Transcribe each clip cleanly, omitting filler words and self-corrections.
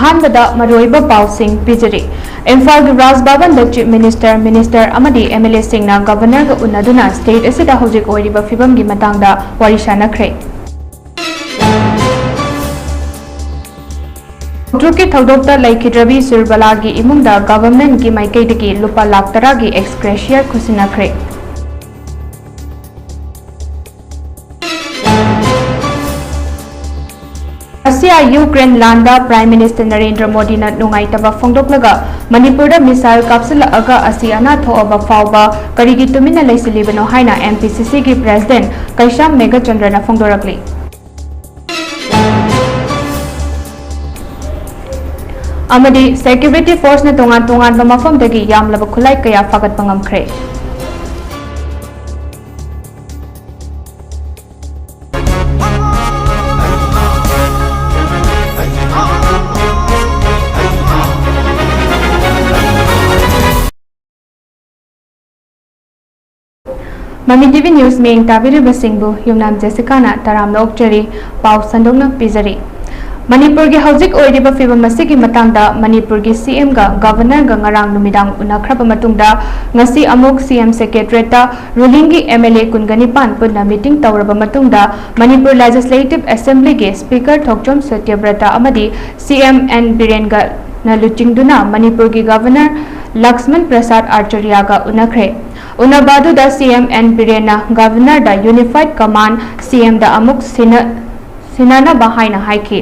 अहानबदा मरोइबा पाउसिंग पिजरी Imphal Raj Bhavan the chief minister अमदी MLA सिंगना governor ग उन्नदुना state असिदा हौजिक ओइरिबा फिबम गी मतंगदा वारी सानखरे ट्रुकी थौदोक्ता लैखिद्रबी सुरबलागी इमुंगदा गवर्नमेंट की माइकैदगी लुपा लाख तरागी एक्सक्रेशियर खुसिनखरे रशिया यूक्रेन लांदा प्राइम मिनिस्टर नरेंद्र मोदी ना नुंगाइतबा फोंदोक्लगा मणिपुर मिसाइल काप्सलअगा असि अना थोअबा फावबा करिगी तुमिना लैसिलिबनो हाइना एमपीसीसी की प्रेसिडेंट कैशाम मेघचंद्रना फोंदोरकली अमदी सिक्योरिटी फोर्स ने तोंगान तोंगान मफमदगी यामलबा खुलाई कया फागतपा ngamkhre ममी टीवी न्यूज में ताबिरिबा सिंगबु युमनाम जेसिका ना तराम लोकचरी पाउ संदोंगना पिजरी मणिपुर की हौजिक ओइरिबा फिबम असिगी मतंगदा मणिपुर की सीएम गा गवर्नर गा ngarang numidang उनाख्रबा मतुंगदा ngasi अमुक सीएम सेक्रेटरीता रूलिंग की एमएलए कुनगनिपान पुन्ना मीटिंग तौरबा मतुंगदा मणिपुर लेजिस्लेटिव असेंबली के स्पीकर थोकचोम सत्यव्रता अमदी सीएम एन बीरेन गा नलुचिंगदुना मणिपुर की गवर्नर लक्ष्मण प्रसाद आचार्य गा उनाख्रे उनाबादुदा सीएम एन बीरेना गवर्नर दा यूनिफाइड कमांड सीएम दा अमुक सिनाना बाहाइना हाइकी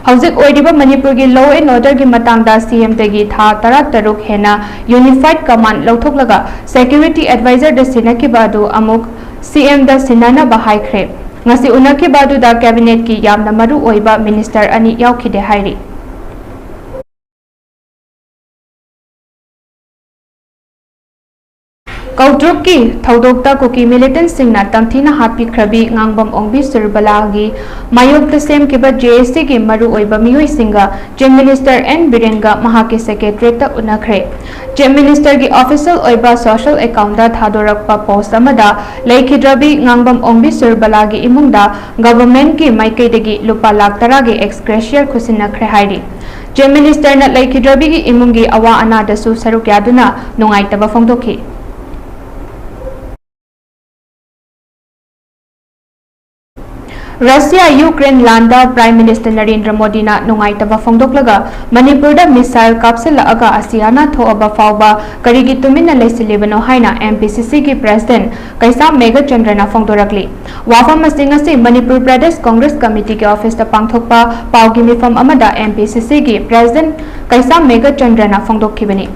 हौजिक ओइरिबा मणिपुर की लॉ एंड ऑर्डर की मतंगदा सीएम तेगी था तरा तरुक हेना यूनिफाइड कमांड लौथोकलगा सिक्योरिटी एडवाइजर द सिनाकी बादु अमुक सीएम द सिनाना बाहाइख्रे ngasi unaki badu da cabinet की यामना मरु ओइबा मिनिस्टर अनि याउखिदे हाइरी कौट्रुक की थौदोक्ता कुकी मिलिटेंट सिंगना तमथीना हापी ख्रबी ngangbam ओंबी सुरबलागी मायोक्ता सेम केबा जेएससी की मरु ओइबा मियोई सिंगा चीफ मिनिस्टर एन बीरेनगा महाके सेक्रेटरीता उनाख्रे चीफ मिनिस्टर की ऑफिशियल ओइबा सोशल अकाउंट दा थादोरकपा पोस्ट अमदा लैखिद्रबी ngangbam ओंबी सुरबलागी इमुंगदा गवर्नमेंट की माइकैदगी लुपा लाख तरागी एक्सक्रेशियर खुसिनखरे हाइरी चीफ मिनिस्टर ना लैखिद्रबी की इमुंगी अवा अनादसु सरुक यादुना नुंगाइतबा फोंदोखी रशिया यूक्रेन लांदा प्राइम मिनिस्टर नरेंद्र मोदी ना नुंगाइतबा फोंदोक्लगा मणिपुर दा मिसाइल काप्सलअगा असियाना थोअबा फावबा करिगी तुमिना लैसिलिबनो हाइना एमपीसीसी की प्रेसिडेंट कैसाम मेघचंद्रना फोंदोरकली वाफम असिंगसी मणिपुर प्रदेश कांग्रेस कमिटी के ऑफिस दा पांगथोकपा पाउगी मिफम अमदा एमपीसीसी की प्रेसिडेंट कैसाम मेघचंद्रना फोंदोखिबनी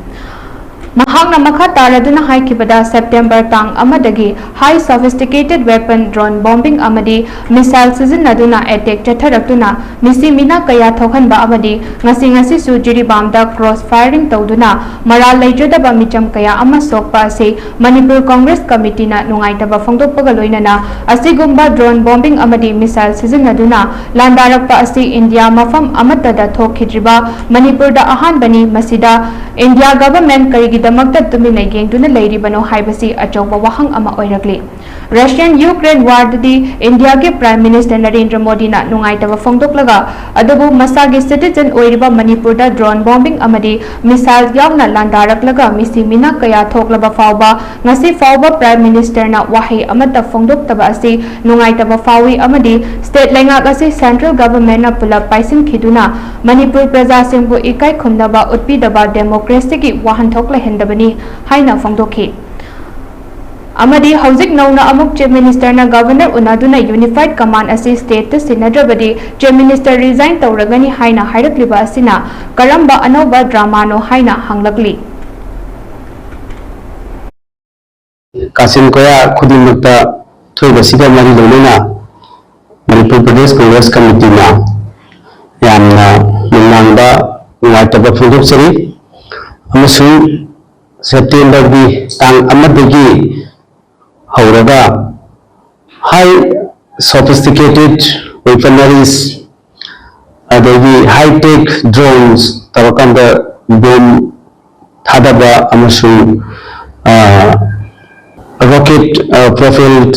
महांगना मखा तारदुना हाइकिबदा सेप्टेम्बर तांग अमदगी high sophisticated weapon drone bombing अमदी मिसाइल सिजनदुना अटैक चथरक्तुना मिसी मिना कया थोखनबा अमदी ngasi सु जिरिबामदा क्रॉस फायरिंग तौदुना मराल लैजदबा मिचम कया अमा सोकपा असे मणिपुर कांग्रेस कमिटी ना नुंगाइतबा फोंदोकपगा लोइनना असिगुम्बा ड्रोन बॉम्बिंग अमदी मिसाइल सिजनदुना लांदारकपा असे इंडिया मफम अमतदा थोखिद्रिबा मणिपुर दा अहानबनी मसिदा इंडिया गवर्नमेंट करिगी दमकता तुमिना येंगदुना लैरिबनो हाइबसी अचौबा वाहंग अमा ओइरकली रशियन यूक्रेन वारददी इंडिया के प्राइम मिनिस्टर नरेंद्र मोदी ना नुंगाइतबा फोंदोक्लगा अदबु मसागी सिटीजन ओइरिबा मणिपुर दा ड्रोन बॉम्बिंग अमदी मिसाइल यावना लांदारकलगा मिसी मिना कया थोकलबा फावबा ngasi फावबा प्राइम मिनिस्टर ना वाहै अमता फोंदोक्तबा असि नुंगाइतबा फावी अमदी स्टेट लेंगाक असि सेंट्रल गवर्नमेंट ना पुलप पाइसिन खिदुना मणिपुर प्रजा सिंहबु इकाई खुमदबा उत्पीदबा डेमोक्रेसी की वाहन थोकला हेंदबनी हाइना फोंदोखि अमदी हौजिक नौना अमुक चीफ मिनिस्टर ना गवर्नर उनादुना यूनिफाइड कमांड असी स्टेट सिनद्रबदी चीफ मिनिस्टर रिजाइन तौरगनी हाइना हाइरक्लिबा असिना करंबा अनौबा ड्रामानो हाइना हंगलकली कासिम कोया खुदिमक्ता थोइबसिदा मरि लोलेना मणिपुर प्रदेश कांग्रेस कमिटी ना यामना मुंगांगदा नुवाइतबा फोंदोकचरी अमसुं सेप्टेम्बर की तांग अमदगी हौरगा हाई सोफिस्टिकेटेड वेपनरीज अदगी हाई टेक ड्रोन्स तवकंद बम थादबा अमसुं rocket propelled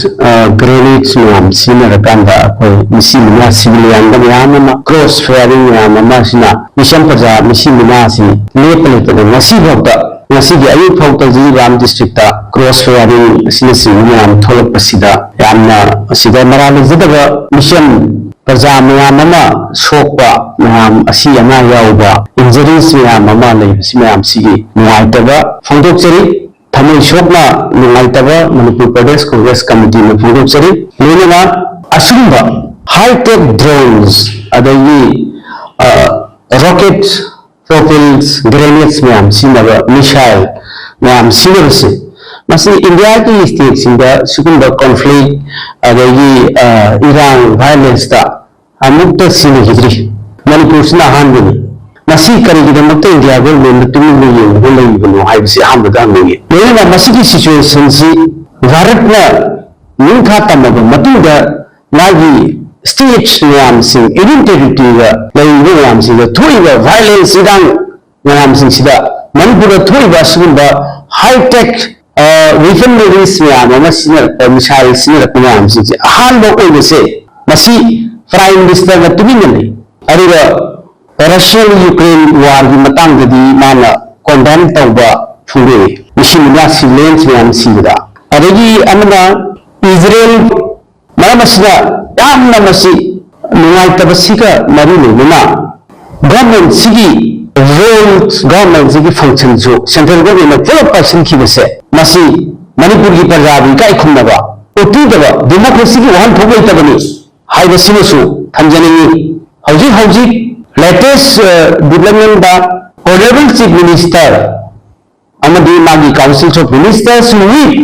grenades मैम सिनरकांदा कोई मिसी मिना civilian दा मैम मा cross firing मैम मा सिना मिशन प्रजा मिसी मिना सी लेपले तो मसी भक्ता मसी के अयु भक्ता जी राम डिस्ट्रिक्ट ता cross firing सिना सी मैम थोलक पसिदा यामना सिदा मराले जदगा मिशन प्रजा मैम मा सोकवा मैम असी अना याउबा इंजरीज मैम मा लेबसी मैम सिगी नुआइतबा फोंदोकचरी थमई शोकना नुंगाइतबा मणिपुर प्रदेश कांग्रेस कमिटी में फोंदोकचरी लोनना असुंबा हाईटेक ड्रोन्स अदगी रॉकेट प्रोपेल्ड ग्रेनेड्स मैम सिनबा मिसाइल मैम सिनबसे मसी इंडिया की स्टेट सिंदा सुकुंबा कॉन्फ्लिक्ट अदगी इरान वायलेंस ता अमुक्त सिनहिद्री मणिपुर सिना हानबनी मसी करीगिदमत इंडिया गवर्नमेंट तुमिनो येंगो लेइबनो हाइबसे हामदा नोगे लेना मसी की सिचुएशन सी भारत में निखा तमब मतुदा लागी स्टेट्स मैम सिंग इडेंटिटी गा लेइबो मैम सिंग थोइबा वायलेंस इदांग मैम सिंग सिदा मणिपुर थोइबा सुबा हाई टेक वेपनरीज मैम मसिना मिसाइल सिना मैम सिंग अहानबो ओइबसे मसी प्राइम मिनिस्टर गा तुमिनो ले अरिबा रशियन यूक्रेन वार की मतंग दी माना कंडेम तौबा फुरे मिशिना सिविलियंस मैम सिदा अदगी अमना इजराइल मरमसिदा यामना मसी नुआइतबसिका मरी लेना गवर्नमेंट सिगी रोल्स गवर्नमेंट सिगी फंक्शन जो सेंट्रल गवर्नमेंट पूरा पर्सन की बसे मसी मणिपुर की प्रजा भी काई खुमनबा ओटीदबा डेमोक्रेसी की वहां थोबई तबनी हाइबसिनसु थंजनी हौजी हौजी latest development the honorable chief minister amadi magi council of ministers with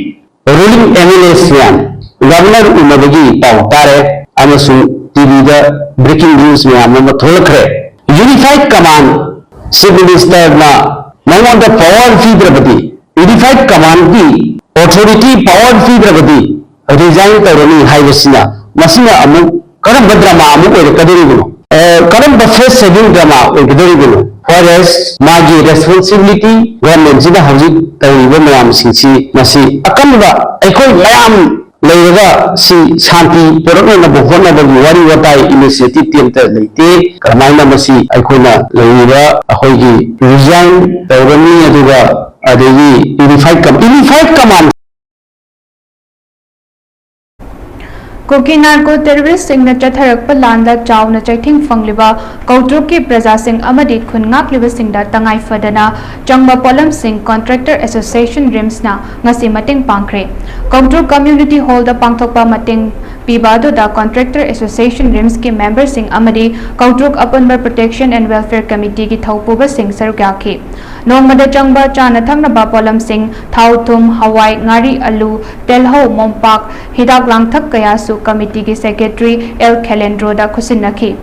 ruling MLAs yan governor unabagi pautare amasu tv the breaking news me amma tholakre unified command chief minister na namon the power fedrabadi unified command ki authority power fedrabadi resign tarani haibasina masina amu karam drama amu ko kadiri करम face saving drama ओगदरिबनो forest मागी responsibility government जिदा हजिक तरिबो मयाम सिंसी मसी अकमबा एखोय मयाम लेरगा सी शांति पुरकना बहोना बगी वारी वताई initiative टीमता लेते करमाइना मसी एखोयना लेरिबा अखोयगी रिजाइन तौरनी अदुगा अदेगी unified command Kuki narco terrorist सिंह चथरक लांदा चावना चैथिंग फंगलिबा कौट्रुक की प्रजा सिंह अमदी खुन ngaklib singda tangai fadana changba polam sing contractor association rimsna ngasi mating pangkhre कौट्रुक कम्युनिटी हॉल दा पांगथोकपा मटिंग पीबादो दा कॉन्ट्रैक्टर एसोसिएशन रिम्स के मेंबर सिंह अमदी कौट्रुक अपनबर प्रोटेक्शन एंड वेलफेयर कमिटी की थौपुबा सिंह सरुक्याखी नोंगमदा चंगबा चाना थंगनबा पोलम सिंह थाउ थुम हवाई ngaरी अलू तेलहो मोमपाक हिदाक लांगथक कयासु कमिटी की सेक्रेटरी एल खेलेंड्रो दा खुसिनखी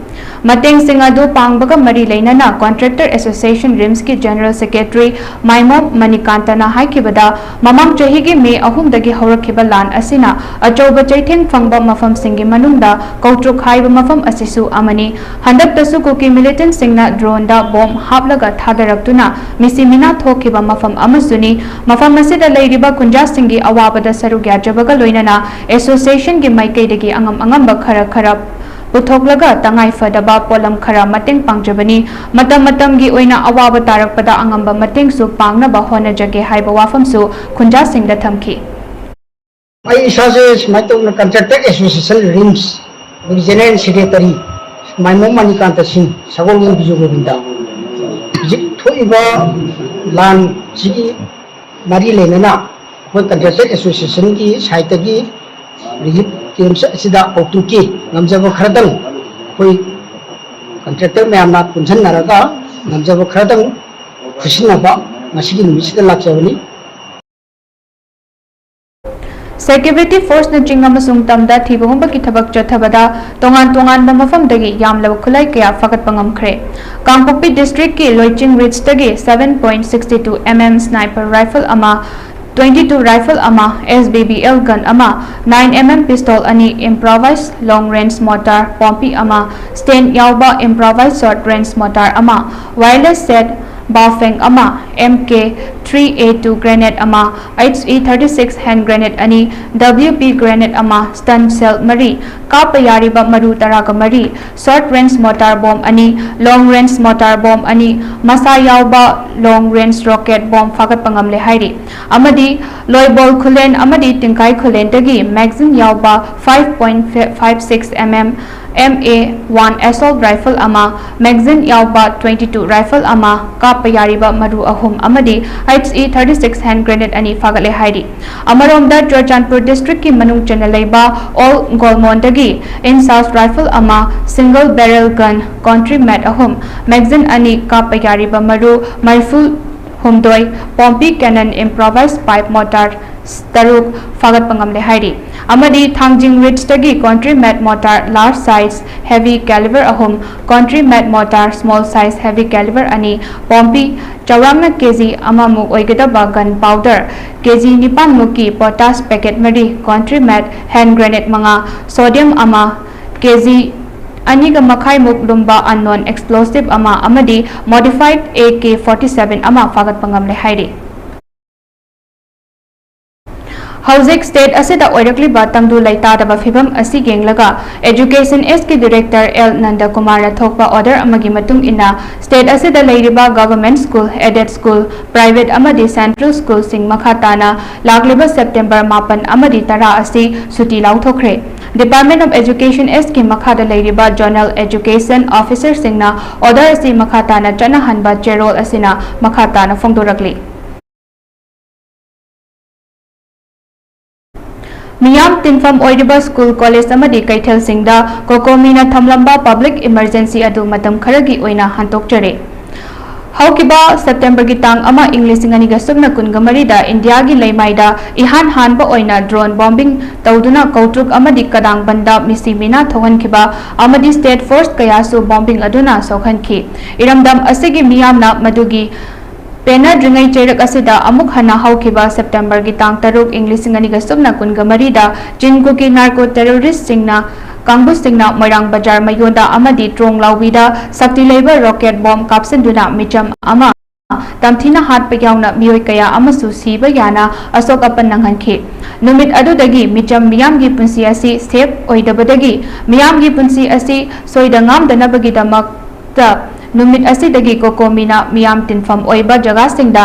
मतेंग सिंह अदु पांगबगा मरी लेना कॉन्ट्रैक्टर एसोसिएशन रिम्स की जनरल सेक्रेटरी माइमोम मणिकांतना हाइकिबदा ममंग चही की मे अहुमदगी हौरखिबा लान असिना अचौब चैथेंग फंगबा मफम सिंगी मनुंगदा कौट्रुक हाइबा मफम असिसु अमनी हंदक्तसु कुकी मिलिटेंट सिंगना ड्रोन दा बॉम्ब हापलगा थादरक्तुना मिसिमिना थोखिबा मफम अमसुनी मफम असिदा लेरिबा कुंजा सिंगी अवाबदा सरुग याजबगा लोइनना एसोसिएशन की माइकैदगी अंगम अंगम खरा खरा पुथोकलगा तंगाई फदबा पोलम खरा मतेंग पांगजबनी मतम मतम की ओइना अवाब तारकपदा अंगंबा मतेंग सु पांगनबा होनजगे हाइबा वाफमसु खुंजा सिंगदा थमखी आई इसाजे स्माइटोन contractor association RIMS general secretary Maimom Manikant Singh Sagol Biju Govinda जिक थोइबा लान जिगी मरी लेना कोई कंट्रैक्टर एसोसिएशन की साइट की रिलीफ टीम से औटुकी नमजब खरदंग कोई कंट्रैक्टर मैम पुनसन्नरगा नमजब खरदंग खुशिनबा मसिगी निमिषदा लाक्चबनी सेक्यूरिटी फोर्स न चिंग अमसुंग तमदा थिबहुंबा की थबक चथबदा तोंगान तोंगान मफमदगी यामलब खुलाई कया फगत पंगमखरे कांगपोक्पी डिस्ट्रिक्ट की लोइचिंग रिच तगे 7.62 mm स्नाइपर राइफल अमा 22 राइफल अमा SBBL गन अमा 9 mm पिस्तौल अनि इम्प्रोवाइज लॉन्ग रेंज मोटार पॉम्पी अमा स्टैंड यावबा इम्प्रोवाइज शॉर्ट रेंज मोटार अमा wireless set Baofeng ama, MK3A2 grenade ama, HE36 hand grenade ani, WP grenade ama, stun cell mari, kapayariba maru taraga mari, short range mortar bomb ani, long range mortar bomb ani, masayauba long range rocket bomb fagat pangamle hairi. Amadi loibol kulen amadi tingkai kulen dagi magazine yauba 5.56 mm MA1 assault rifle ama, magazine yauba 22 rifle ama, kapayariba maru ahum amadi HE36 hand grenade ani fagale hairi. Amaromda Churchandpur district ki manung chanalaiba all golmondagi in south rifle ama, single barrel gun country mat ahum, magazine ani kapayariba maru rifle humdoi, Pompey cannon improvised pipe mortar Staruk fagat pangamle hairi. Amadi Thangjing Ridge tagi country mat mortar large size heavy caliber ahum, country mat mortar small size heavy caliber ani, Pompey Chawangna kg amamuk oigadaba gun powder kg nipan muki potash packet mari, country mat hand grenade manga, sodium ama kg Aniga makai muk lumba unknown explosive ama amadi modified AK-47 ama fagat pangamle hairi. Housing state asida oirakli batang du laita daba fibam asi genglaga education SK director L Nanda Kumar thokpa order amagi matung ina state asida leiriba government school, aided school, private amadi central school sing makhatana lagliba September 8 amadi tara asi suti lauthokre. Department of Education SK makhada leiriba journal education officer singna order asi makhatana chana hanba cherol asina makhatana fongdorakli. Miyam tinfam oiriba school college amadi kaithel singda kokomina thamlamba public emergency adu matam kharagi oina hantokjare. Haukiba September ki tang ama English ngani ga sumna kunga marida India gi leimaida ihan hanba oina drone bombing tawduna kautruk amadi kadang banda misimina thogan khiba amadi state force kayasu bombing aduna sokhanki iramdam asigi miyamna madugi Pena dringai cherak asida amuk hana haukiba September ki tang taruk English ngani ga sumna kunga marida jingu ki narco terrorist singna Kangbu singna Moirang Bajar Mayonda amadi Trong Laubida Sakti Labor rocket bomb kapsenduna micham ama tamthina hat pagyauna mioi kaya amasu siba yana asok apan nanghankhi numit adudagi micham miyam gi punsi asi save oidabadagi miyam gi punsi asi soidangam danabagi damak ta numit asidagi kokomina miyam tinfam oiba jaga singda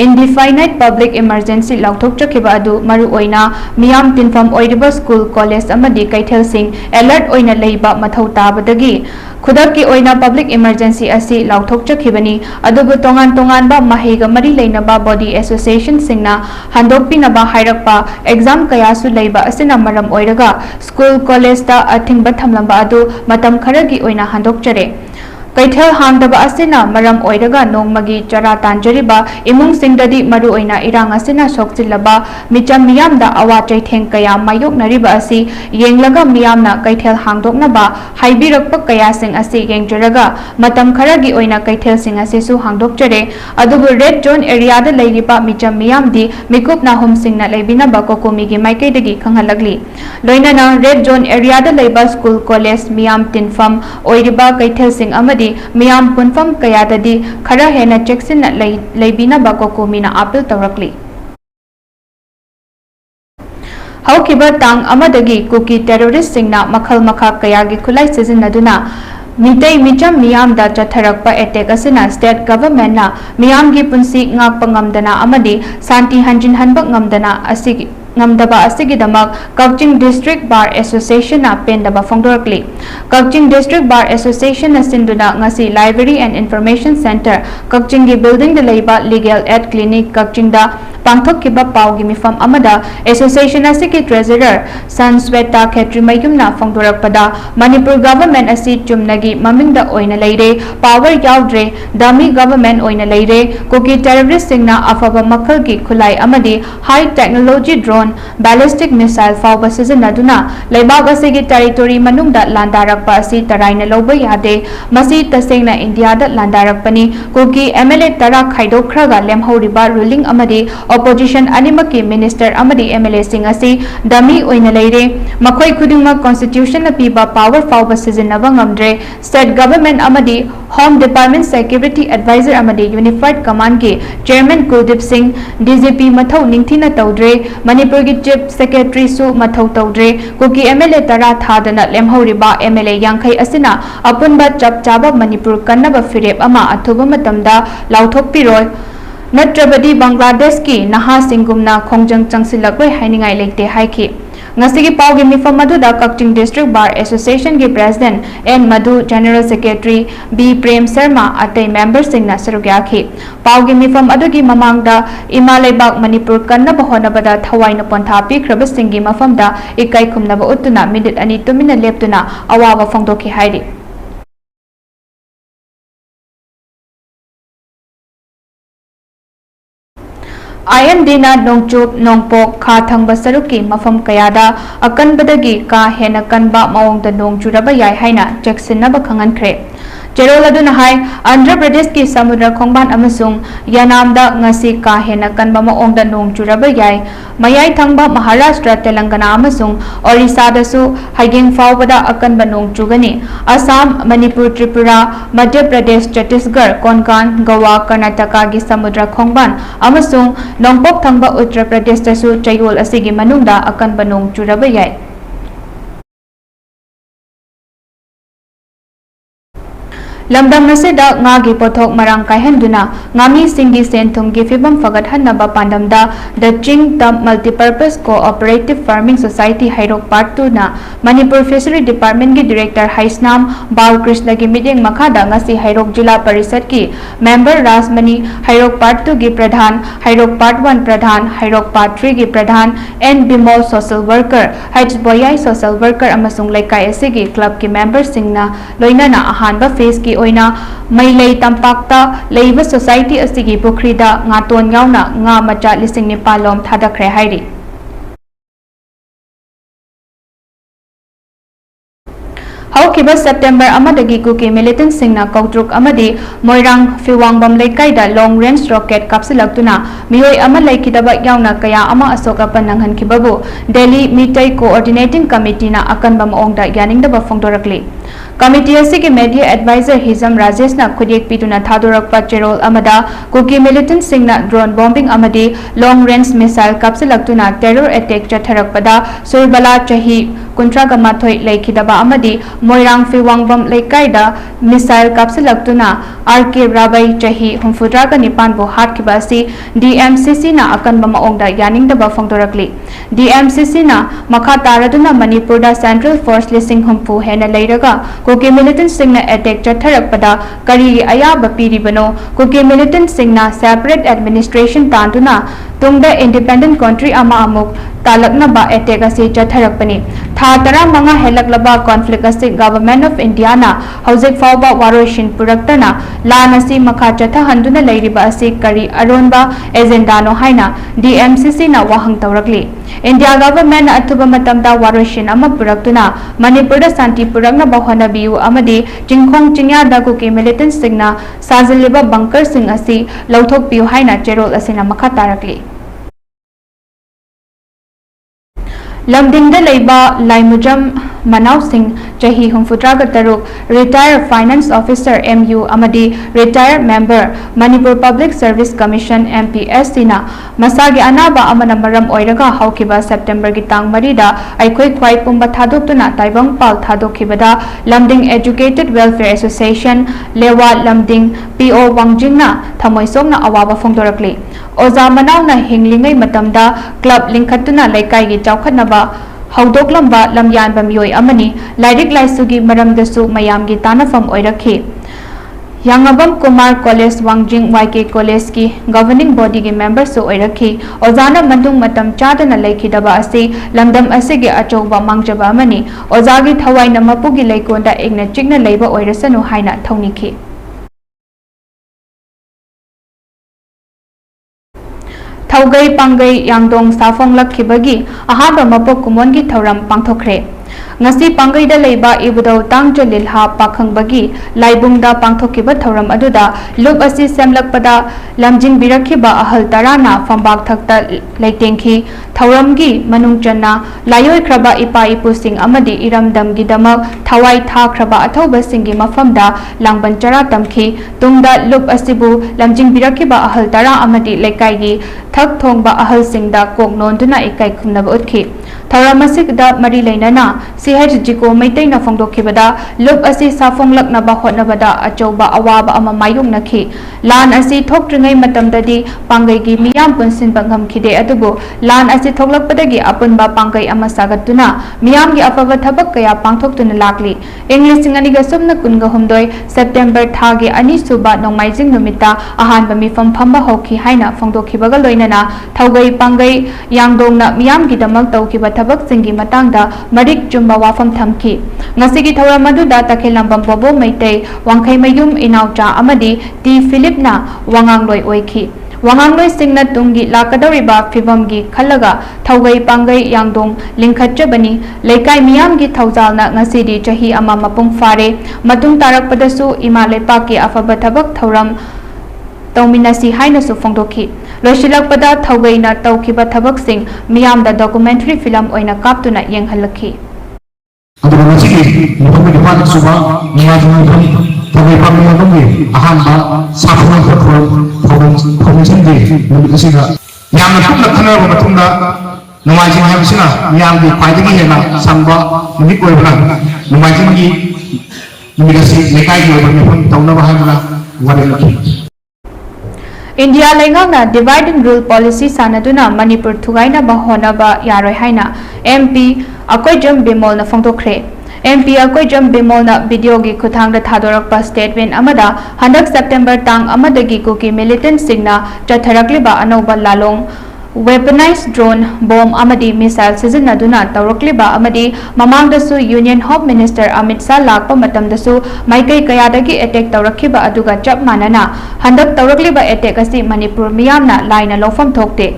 indefinite public emergency lauthok chakhiba adu maru oina miyam tinfam oiriba school college amadi kaithel sing alert oina leiba mathau tabadagi khudaki oina public emergency asi lauthok chakhibani adubu tongan tongan ba mahiga mari leinaba body association singna handokpina ba hairakpa exam kaya su leiba asina maram oiraga school college ta athingba thamlamba adu matam kharagi oina handokchare Kaithel hangdaba asina maram oiraga nongmagi chara tanjariba imung singdadi maru oina irang asina sokchilaba micham miyamda awa chaitheng kaya mayok nariba asi yenglaga miyamna kaithel hangdoknaba haibirakpa kaya sing asi yengjaraga matam kharagi oina kaithel sing asi su hangdokjare adubu red zone area da leiriba micham miyamdi mikupna hom singna leibina ba kokomigi maikaidagi khanghalagli loinana red zone area da leiba school college miyam tinfam oiriba kaithel sing amadi Miyam punfam kayadadi khara hena cheksin leibina ba kokomina appeal tawrakli Haukiba tang amadagi kuki terrorist singna makhal makha kayagi khulai sizinaduna Mitay micham miyam da chatharakpa attack asina state government na miyam gi punsi ngakpa ngamdana amadi santi hanjin hanbak ngamdana asigi ngamdaba asigi damak Kakching District Bar Association na pendaba fongdorkli Kakching District Bar Association na sinduna ngasi Library and Information Center Kakching gi building da leiba Legal Aid Clinic Kakching da pangthok kiba pau gi mifam amada association asiki treasurer San Sweta Khetri mayum na fongdorakpada Manipur government asi chumnagi mamingda oina leire power yaudre dummy government oina leire koki terrorist singna afaba makhal gi khulai amadi high technology drone ballistic missile fauba sizinaduna leibag asigi territory manungda landarakpa asi taraina loba yade masi tasengna India da landarakpani koki MLA tara khaidokraga lemhoriba ruling amadi opposition animaki minister amadi MLA sing asi dummy oina leire makhoi khudingma constitution na piba power fawba sizinaba ngamdre state government amadi home department security advisor amadi unified command ki chairman Kuldeep Singh DGP mathau ningthina tawdre Manipur ki chief secretary su mathau tawdre kuki MLA tara thadana lemhoriba MLA yankhai asina apunba chap chaba Manipur kannaba firep ama athuba matamda lauthok piroi natrabadi Bangladesh ki naha singumna khongjang changsilakloi hainingai lekte haiki ngasigi pawgi mifam maduda Kakching District Bar Association ki President N Madhu General Secretary B Prem Sharma atai members singna sarugyakhi pawgi mifam adugi mamangda Imalaibak Manipur kannaba honabada thawaina pontha pikraba singi mafamda ikai khumnaba utuna minute ani tumina leptuna awawa phongdokhi hairi IMD na nongchup nongpok kha thangba saruki mafam kayada akanbadagi ka hena kanba maongda nongchuraba yai haina cheksinaba khangankhre Cherol aduna hai Andhra Pradesh ki samudra khongban amasung yanamda ngasi ka hena kanba maongda nongchuraba yai mayai thangba Maharashtra Telangana amasung Orissa da su haigeng fawbada akanba nongchugani Assam Manipur Tripura Madhya Pradesh Chhattisgarh Konkan Goa Karnataka gi samudra khongban amasung nongpok thangba Uttar Pradesh da su chayol asigi manungda akanba nongchuraba yai Lamdam nasida ngagi pothok marang kaihenduna ngami singi senthum gi fibam fagat hanaba pandamda the Ching Tam Multipurpose Cooperative Farming Society Hairok Part 2 na Manipur Fishery Department gi Director Haisnam Bal Krishna gi meeting makhada ngasi Hairok Jila Parishad ki member Rasmani Hairok Part 2 gi Pradhan Hairok Part 1 Pradhan Hairok Part 3 gi Pradhan N Bimol Social Worker H Boyai Social Worker amasung laikai asigi club ki member singna loinana ahanba phase ki oina mailei tampakta leiba society asigi pukrida ngaton ngauna nga macha lising ni palom thadakhre hairi Haukiba September amadagi kuki militant singna kautruk amadi Moirang Fiwangbam Leikaida long range rocket kapsilaktuna mihoi ama laikidaba yauna kaya ama asoka pananghan kibabu Delhi Mitai Coordinating Committee na akanba maongda yaningdaba phongdorakli Committee asigi media advisor Hizam Rajesh na khudek pituna thadorakpa cherol amada kuki militant singna drone bombing amadi long range missile kapsilaktuna terror attack chatharakpada surbala chahi kuntraga mathoi laikidaba amadi Moirang Fiwangbam Leikaida missile kapsilaktuna RK Rabai chahi humfudraga nipan bo hatkiba si DMCC na akanba maongda yaningdaba phongdorakli DMCC na makha taraduna Manipur da Central Force lising humfu hena leiraga kuki militant singna attack chatharakpada kari ayaba piribano kuki militant singna separate administration tanduna tungda independent country ama amuk talakna ba attack asi chatharakpani tha tara manga helaklaba conflict asi government of India na hojik fawba waroshin puraktana lanasi makha chatha handuna leiriba asi kari aronba agenda no haina DMCC na wahang tawrakli India government athuba matamda waroshin ama puraktuna Manipur da santi purakna bahana biu amadi jingkhong chingya da kuki militant singna sajaliba bunker sing asi lauthok piu haina cherol asina makha tarakli Lamdingda leiba Laimujam Manau Singh chahi humfutraga taruk retired finance officer MU amadi retired member Manipur Public Service Commission MPSC na masagi anaba amana maram oiraga haukiba September gi tang marida aikhoi khwai pumba thadoktuna taibang pal thadokhibada Lamding Educated Welfare Association Lewa Lamding PO Wangjing na thamoi somna awaba phongdorakli Oza Manau na hinglingai matamda club linkhatuna laikai gi chawkhatnaba Haudoklamba lamyanba miyoi amani lairik laisugi maramdasu mayamgi tanafam oirakhi Yangabam Kumar College Wangjing YK College ki governing body ki member su oirakhi Ozana mandung matam chadana laikhidaba asi lamdam asigi achouba mangjaba amani Ozagi thawai na mapugi laikonda egna chigna leiba oirasanu haina thaunikhi Thaugai Pangai Yangdong Safong Lakhibagi Ahaba Mapok Kumongi Thauram Pangthokre ngasi pangai da leiba ibudau tang jalil ha pakhang bagi laibung da pangthokiba thoram aduda loop asi semlakpada lamjing birakhiba ahal tarana fambak thakta leitengki thoramgi manung channa layoi khraba ipa ipusing amadi iramdam gi damak thawai tha khraba athoba singi mafamda langban chara tamki tungda loop asibu lamjing birakhiba ahal tara amadi lekai gi thak thongba ahal singda koknon duna ikai khumnaba utki thoram asikda mari leinana CHGको मैतैना फोंदोखिबदा लुप असि साफोंलकनबा होटनबदा अचौबा अवाबा अमा मायुंगनखि लान असि थोक्ट्रिङै मतमददि पांगैगी मियाम पुनसिनबा ngamkhide adubu lan asi thoklakpadagi apunba pangai ama sagatuna miyamgi afaba thabak kaya pangthoktuna lakli english singani ga sumna kunga humdoi september thagi ani suba nongmaijing numita ahanba mifam phamba hoki haina phongdokhibaga loinana thaugai pangai yangdongna miyamgi damak taukiba thabak singi matangda marik chumba wafam thamki ngasigi thoram aduda takhelambam bobo meitei wangkhai mayum inaucha amadi T Philipna wangangloi oikhi wangangloi singna tungi lakadoriba phibamgi khalaga thaugai pangai yangdong lingkhatchabani leikai miyamgi thaujalna ngasidi chahi ama mapung fare matung tarakpadasu ima lepaki afaba thabak thoram tauminasi haina su phongdokhi loisilakpada thaugaina taukiba thabak sing miyamda documentary film oina kaptuna yenghalakhi अदुगा मसिगी मुखम डिपार्ट सुबा नियाजन थबै पामिया दंगि अहानबा साफुना खखौ function दे मुसिगा यामना तुमना खनाबा मतुंदा नमाजिन हाबसिना यामगि फाइदगी हेना संबा मुनि कोइबना नमाजिनगि मुनिगसि लेकाइगि ओबनि तौनबा हाबना वरेलखि India lengangna divide and rule policy sanaduna Manipur thugaina bahonaba yaroi haina MP akoijam bimol na phongdokre MP akoijam bimol na video gi khuthangda thadorakpa statement amada handak September tang amadagi kuki militant singna chatharakliba anoba lalong weaponized drone bomb amadi missile sizinaduna tawrakliba amadi mamangdasu Union Home Minister Amit Shah lakpa matamdasu maikai kayadagi attack tawrakhiba aduga chap manana handak tawrakliba attack asi Manipur miyamna laina lofam thokte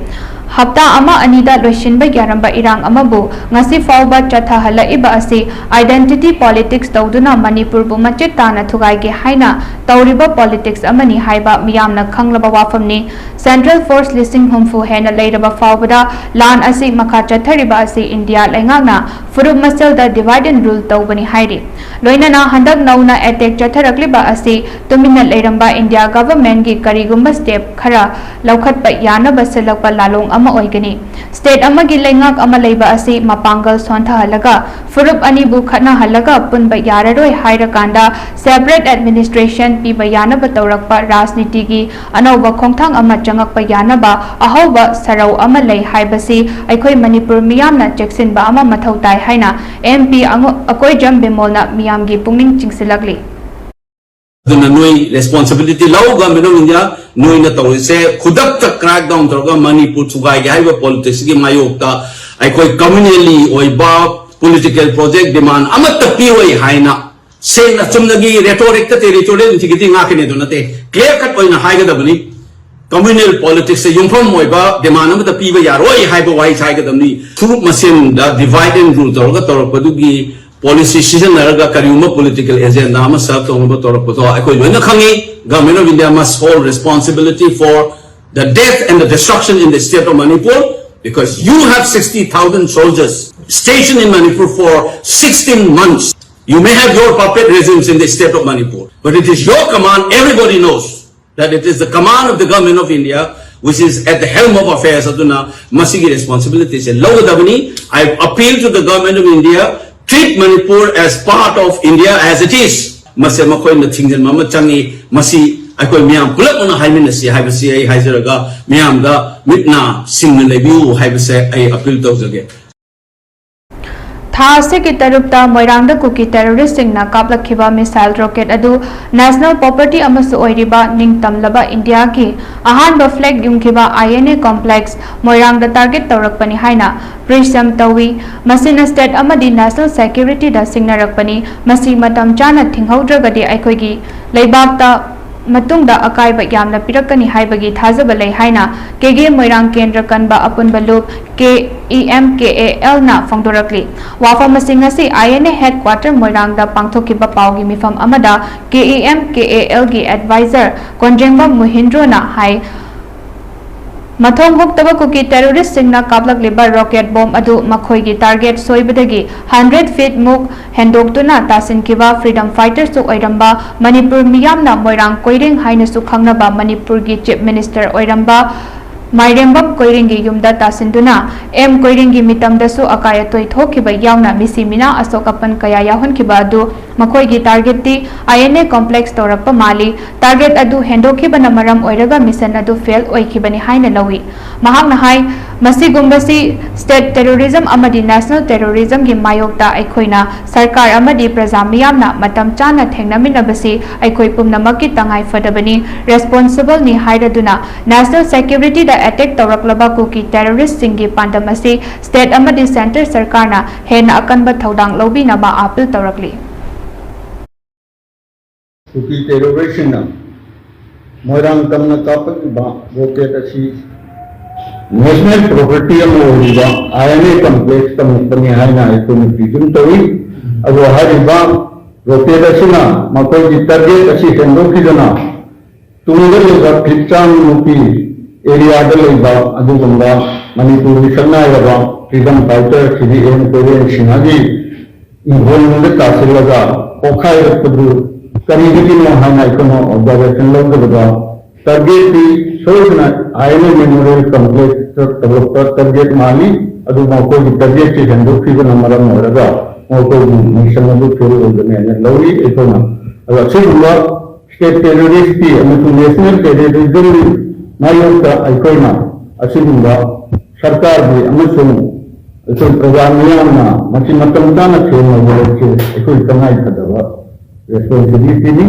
hafta ama anida loishinba yaramba irang amabu ngasi fawba chatha halaiba asi identity politics tawduna Manipur bu machet tana thugai ge haina tawriba politics amani haiba miyamna khanglaba wafamni Central Force listing humfu hena leiraba fawbada lan asi makha chathariba asi India lengangna furup masal da divide and rule tawbani hairi loinana handak nauna attack chatharakliba asi tumina leiramba India government gi karigumba step khara laukhatpa yanaba selakpa lalong ama oigani state amagi lengak ama leiba asi mapangal sontha halaga furup ani bu khatna halaga punba yararoi haira kanda separate administration piba yanaba tawrakpa rajniti gi anoba khongthang ama changakpa yanaba ahoba sarau ama lei haibasi aikhoi Manipur miyamna cheksinba ama mathau tai haina MP akoi jam bemolna miyamgi pungning chingsilakli Noi responsibility lau government of India noi na tawri se khudak ta crackdown targa Manipur thugai ga haiba politics gi mayokta ai koi communally oi ba political project demand amat pi oi haina se na chumnagi rhetoric ta territorial integrity nga kene do nate clear cut oi na haiga da bani communal politics se yumpham oi ba demand amat pi ba yaroi haiba wai haiga da ni through machine da divide and rule targa tarapadu gi policy season naraga kariuma political agenda ama serve tongba torapoto akoi loina khangi government of India must hold responsibility for the death and the destruction in the state of Manipur because you have 60,000 soldiers stationed in Manipur for 16 months. You may have your puppet regimes in the state of Manipur, but it is your command. Everybody knows that it is the command of the government of India which is at the helm of affairs. Aduna masigi responsibilities. I appeal to the government of India. Treat Manipur as part of India as it is. Mase makoi na thingjan mama changi masi akoi miyam pulak na haimin si haibasi ai haizaraga miyam da mitna singna lebiu haibase ai appeal tawjage Thase ki tarupta moirangda kuki terrorist singna kaplakhiba missile rocket adu national property amasu oiriba ningtamlaba India ki ahanba flag yumkhiba INA complex moirangda target tawrakpani haina prisam tawi masina state amadi national security da singnarakpani masi matam chana thinghaudragadi aikhoigi leibakta matungda akaiba yamna pirakani haibagi thajaba lei haina KG Moirang Kendra Kanba Apunba Loop KEMKAL na phongdorakli wafam asing asi INA headquarter Moirang da pangthokiba paugi mifam amada KEMKAL gi advisor Konjengba Muhindro na hai Mathong hoktaba kuki terrorist singna kaplak liba rocket bomb adu makhoi gi target soibadagi 100 feet muk hendoktuna tasin kiba freedom fighters su oiramba Manipur miyamna Moirang Koiring haina su khangnaba Manipur gi chief minister oiramba Mairembam Koiring gi yumda tasinduna M Koiring gi mitamda su akaya toi thokiba yauna misi mina asokapan kaya yahon kiba adu makhoi gi target ti INA complex torapa mali target adu hendokiba na maram oiraga mission adu fail oikibani haina lawi mahang na hai masi gumbasi state terrorism amadi national terrorism gi mayokta aikoina sarkar amadi praja miyamna matam chana thengnaminabasi aikoi pumnamakki tangai fadabani responsible ni hairaduna national security da attack tawraklaba kuki terrorist singi pandamasi state amadi center sarkarna hena akanba thodang lobina ba appeal tawrakli kuki terrorist na Moirang tamna kapak ba rocket asi national property amoriba INA complex company haina ikoni pijum tawi abo hariba rocket asina makoi gi target asi hendokidana tungal ga pitchang nupi area da leiba adugumba Manipur sanna freedom fighter CDM Korean Sinagi involvement tasilaga okhai rakpadu kari gino hana ikono observation logda target di soina INA memorial complex developer target mali adu mako di target se hendoki na maram oraga mako di mission adu thuru ogane lawi ikona adu achuma state terrorist ti amatu national terrorism mayokta aikoina asigumba sarkar di amasung ikon programiyana mati matam dana chema walache ikoi tangai kadaba responsibility ni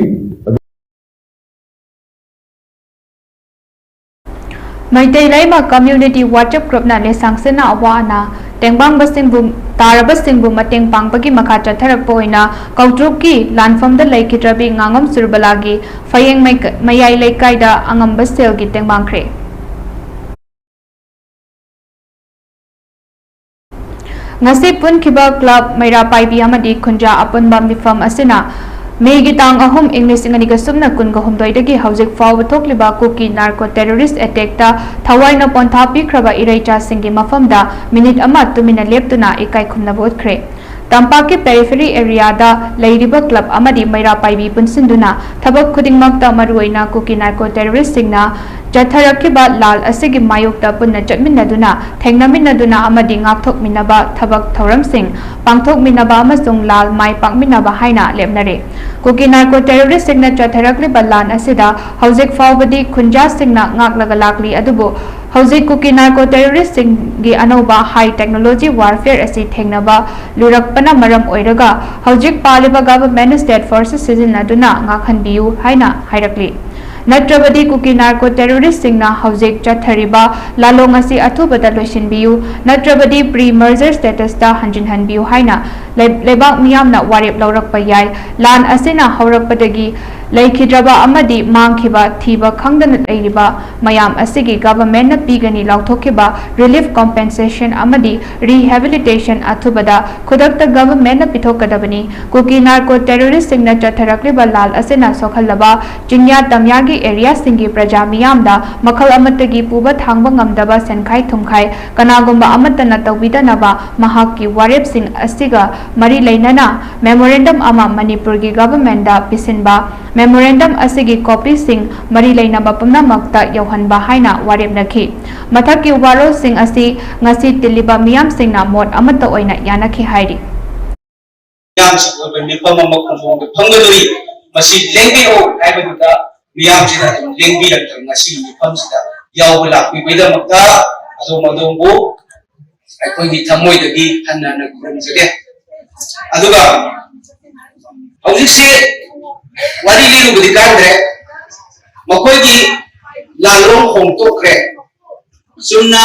Maitai Laima Community WhatsApp group na lesangsena awana tengbang basingbu tarabasingbu mateng pangbagi makha chatharakpo oina kautrukki lanfamda laikhitrabi ngangam surbalagi fayeng mayai leikaida angamba selgi tengbangkhre ngasi punkhiba club maira paibi amadi khunja apunba mifam asina Megi tang ahum English ingani gasumna kunga humdoidagi haujik fawba thokliba kuki narco terrorist attack ta thawaina pontha pikraba iraicha singi mafamda minute ama tumina leptuna ikai khumna bothkre Tampaki periphery area da leiriba club amadi maira paibi punsinduna thabak khudingmakta maruoina kuki narco terrorist singna Jatharakiba lal asigi mayokta punna chatminaduna thengnaminaduna amadi ngakthokminaba thabak thoram sing pangthokminaba amasung lal mai pakminaba haina lemnare kuki narco terrorist singna Jatharakliba lan asida haujik fawbadi khunja singna ngaklaga lakli adubu haujik kuki narco terrorist singi anoba high technology warfare asi thengnaba lurakpana maram oiraga haujik paliba government state forces sizinaduna ngakhanbiu haina hairakli Natrabadi kuki narco terrorist singna haujik chathariba lalong asi athubada loisinbiu natrabadi pre-merger status ta hanbiu haina lebak miyamna warip laurakpa yai lan asina haurakpadagi laikhidraba amadi mangkhiba thiba khangdana leiriba mayam asigi government na pigani lauthokhiba relief compensation amadi rehabilitation athubada khudakta government na pithokadabani kuki narco terrorist singna chatharakliba lal asina sokhallaba jingya tamyagi area singi praja miyamda makhal amatagi puba thangba ngamdaba senkhai thumkhai kanagumba amatana tawbidanaba mahakki warep sing asiga mari leinana memorandum ama Manipur gi government da pisinba memorandum asigi copy sing mari leinaba pumnamakta yauhanba haina warep nakhi mathaki waro sing asi ngasi tiliba miyam singna mot amata oina yanakhi hairi miyam sing mifam ama khumong phanggadori masi lengbi o aibaduda miyam sida lengbi lakthang ngasi mifam sida yawba lakpi baidamakta adom aikoi thamoidagi hanna na khurumjage aduga hawjikse wari liru budi kandre makoi gi lalrong hongtokre sumna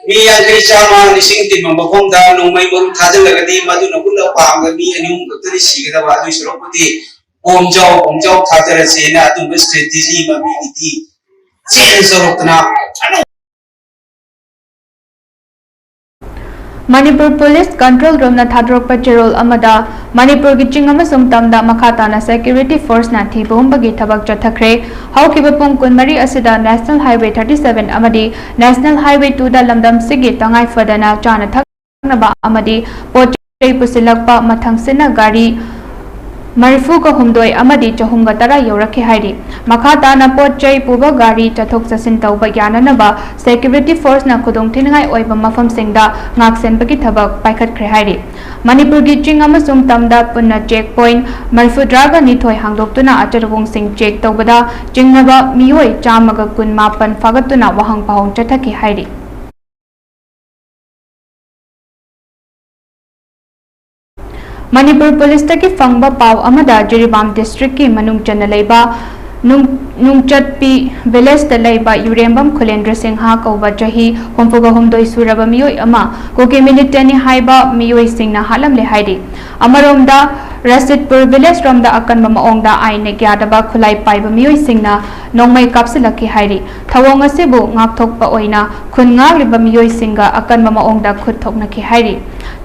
mi yangai chama lising tin mambakong da nongmai maru thajal lagadi maduna bulla paanga mi anum gotari sigada wadu sorokoti ओमजाव थाजरसेना अदुम strategy ममीगीती change सरोतना Manipur Police Control Room na thadrok pa cherol amada Manipur gi ching amasung tamda makata na security force na thibum bagi thabak chathakre haukiba pung kunmari asida National Highway 37 amadi National Highway 2 da lamdam sigi tangai fadana chana thak na ba amadi pochei pusilakpa mathang sina gari Marifu ka humdoi amadi chahum ga tara yorakhe hairi makata na pochei puba gari chathok chasin tauba yana na ba security force na khudong thingai oiba mafam singda ngak sen bagi thabak paikhat khre hairi Manipur gi ching amasung tamda punna checkpoint Marifu draga ni thoi hangdok tuna acharwong sing check taubada chingnaba miyoi chamaga kun mapan fagatuna wahang pahong chathaki hairi Manipur Police taki fangba pau amada Jiribam District ki manung chana leiba nungchat pi village ta leiba Yurembam Khulendra Singh ha kauba chahi hompuga homdoi suraba miyoi ama koke minute ni haiba miyoi sing na halam le haidi amaromda Rasitpur village from the akan mama ongda aine gyadaba khulai paiba miyoi sing na nongmai kapsilaki hairi thawong asibu ngak thokpa oina khun ngak liba miyoi singa akan mama ongda khut thokna ki hairi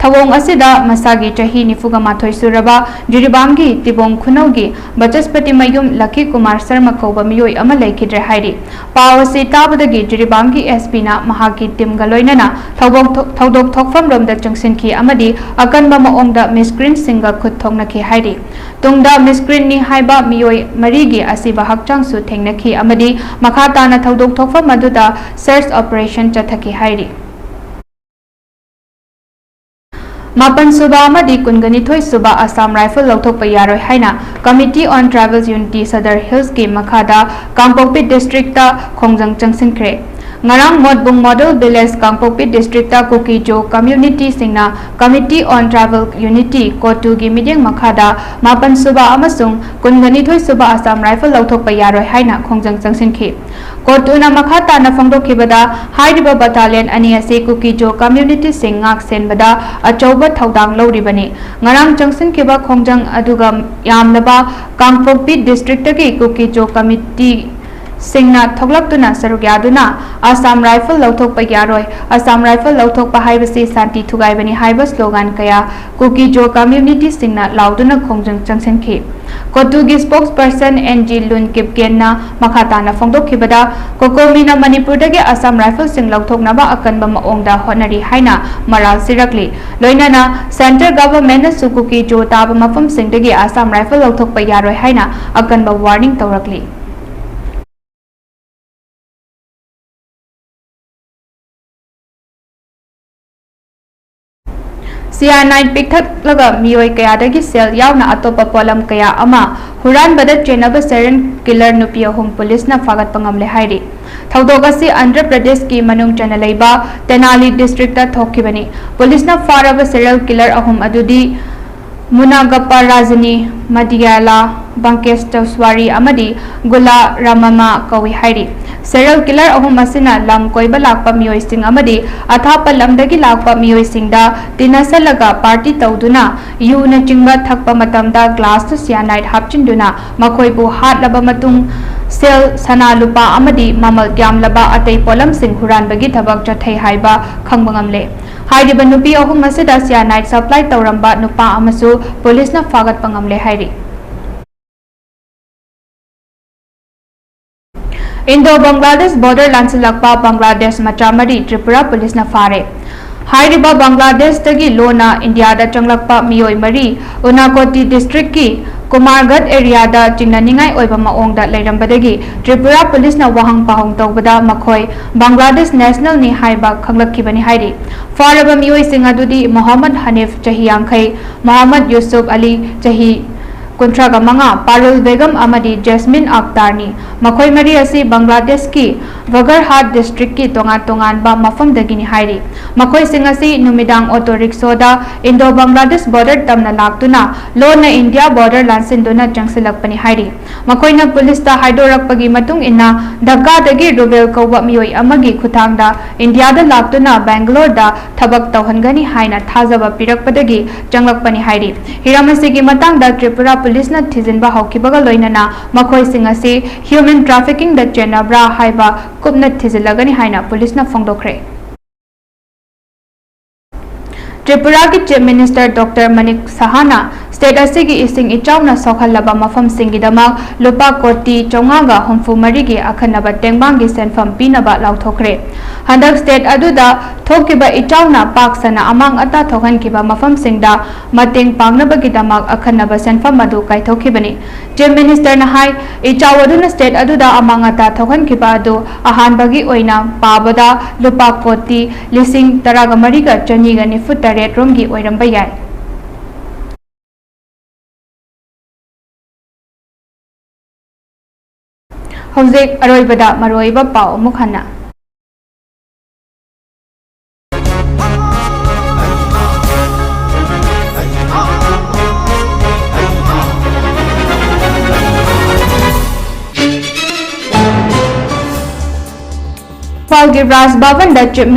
thawong asida masagi chahi nifuga mathoi suraba Jiribamgi tibong khunaugi Bachaspati mayum Lucky Kumar Sharma kauba miyoi ama laikidre hairi pawasi tabadagi Jiribamgi SP na mahaki tim galoinana thaudok thokfam romda changsin ki amadi akan mama ongda miscreant singa khut thokna ki hairi tungda miscreant ni haiba miyoi marigi asiba hakchang su thengna ki amadi makhata na thaudok thokfam maduda search operation chathaki hairi Mapan Suba amadi kungani thoi Suba Assam Rifle lauthok pa yaroi haina Committee on Travels Unity Sadar Hills ki makhada Kangpokpi District ta khongjang changsin khre ngarang modbung model village Kangpokpi District ta Kukijo community singna Committee on Travel Unity Kotu gi meeting makhada Mapan Suba amasung kungani thoi Suba Assam Rifle lauthok pa yaroi haina khongjang changsin khi Kotuna makhata na fangdokhibada haidiba battalion ani ase Kukijo community sing ngak senbada achauba thaudang loribani ngarang changsin kiba khongjang aduga yamnaba Kangpokpi District ki Kukijo committee Singna thoglaptuna sarugyaduna Assam Rifle lauthok pa yaroi Assam Rifle lauthok pa haibasi santi thugaibani haiba slogan kaya Kukijo community singna lauduna khongjang changsen khi Kotugi spokesperson NG Lun Kipkenna makhatana fongdokhibada kokomina Manipur dagi Assam Rifle sing lauthok naba akanba maongda honari haina maral sirakli loinana center government na Kukijo taba mafam sing dagi Assam Rifle lauthok pa yaroi haina akanba warning tawrakli Cyanide pikthak laga miyoi kaya dagi sel yauna atopa polam kaya ama huran bada chenaba serial killer nupi ahum police na fagat pangamle hairi thaudogasi Andhra Pradesh ki manung chana leiba Tenali district ta thokibani police na faraba serial killer ahum adudi Munagappa Rajani Madiyala Bankestawari amadi Gula Ramama kawi hairi serial killer ahum masina lam koiba lakpa miyoi sing amadi athapa lamdagi lakpa miyoi singda tinasalaga party tauduna yuna chingba thakpa matamda glass to cyanide hapchinduna makoibu hatlaba matung sel sana lupa amadi mamal kyamlaba atei polam sing huran bagi thabak chathai haiba khangbangamle haidiba nupi ahum masida cyanide supply tauramba nupa amasu police na fagat pangamle hairi Indo-Bangladesh border lansilakpa Bangladesh Machamari Tripura police na fare Hairiba Bangladesh tagi lona India da changlakpa miyoi mari Unakoti district ki Kumargat area da chingnaningai oiba maongda lairambadagi Tripura police na wahang pahong tawbada makhoi Bangladesh national ni haiba khanglakibani hairi faraba miyoi singadudi Muhammad Hanif chahi yankhai Muhammad Yusuf Ali chahi Contractor manga Parul Begum amadi Jasmine Akhtarni makhoi mari asi Bangladesh ki Bagarhat district ki tongan ba mafam dagini hairi makhoi singasi numidang auto rickshaw da Indo-Bangladesh border tamna laktuna lona India border lansinduna jangsilakpani hairi makhoi na police ta haidorakpagi matung inna Dhaka dagi Rubel kauba miyoi amagi khuthangda India da laktuna Bangalore da thabak tawhangani haina thajaba pirakpadagi janglakpani hairi hiramasi ki matang da Tripura police ना थिजिनबा हौकिबगा लोइनना मखोइसिंग असी human trafficking दा चेनब्रा हाइबा कुपना थिजिलगनी हाइना police ना फोंदोखरे त्रिपुरा की chief minister doctor मनिक साहाना state असिगी इसिंग इचाउना सोखलबा मफम सिंगिदमक लुपा कोटी चौंगागा हुंफु मरिगी अखनबा टेंगबांगी सेनफम पीनबा लाउथोखरे हंदक state अदुदा थोकिबा इचाउना पाकसना among अता थोखनकिबा मफम सिंगदा मतेंग पांगनबगिदमक अखनबा सेनफम मदु काइथोखिबनी chief minister ना high इचाउ अदुना state अदुदा among अता थोखनकिबा अदु अहानबगी ओइना पाबदा लुपा कोटी लिसिंग तरागा मरिगा चनीगा निफु तरेट रोमगी ओइरंबा याय हौजेक अरोइबदा मरोइबा पाउ मुखना के Raj Bhavan chief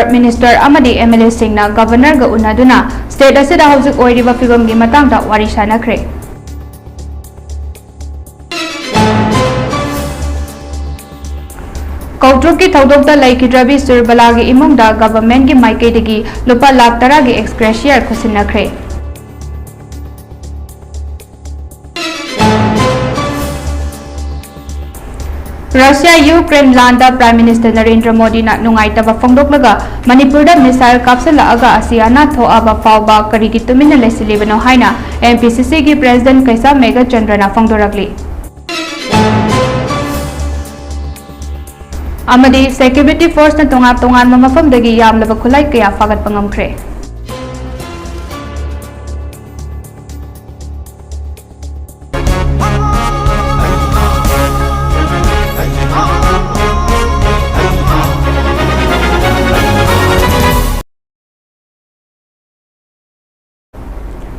minister अमदी MLA Singh governor गा उन्नदुना स्टेट असिदा हौजिक ओइरिबा फिगम गी मतंगदा वारी सानखरे कौट्रुक की थौदोकता लैकिद्रबी सुरबलागी इमुंगदा गवर्नमेंट की माइकेदगी लुपा लाख 10 की एक्सग्रेशियर खुसिनखरे रशिया यूक्रेन लांदा प्राइम मिनिस्टर नरेंद्र मोदी ना नुंगाइतबा फोंदोकलगा मणिपुर मिसाइल कापसलागा असियाना थोआबा फावबा करिगी तुमिना लेसिलिबनो हाइना एमपीसीसी की प्रेसिडेंट कैसा मेगा चंद्रना फोंदोरकली अमदी सिक्योरिटी फोर्स ना तोंगान मफमदगी यामलबा खुलाई कया फागतपा ngamkhre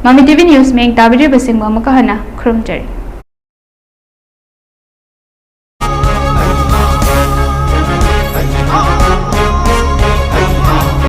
Mami TV News में ताबिर बसिंग ममकहना खुरमजरी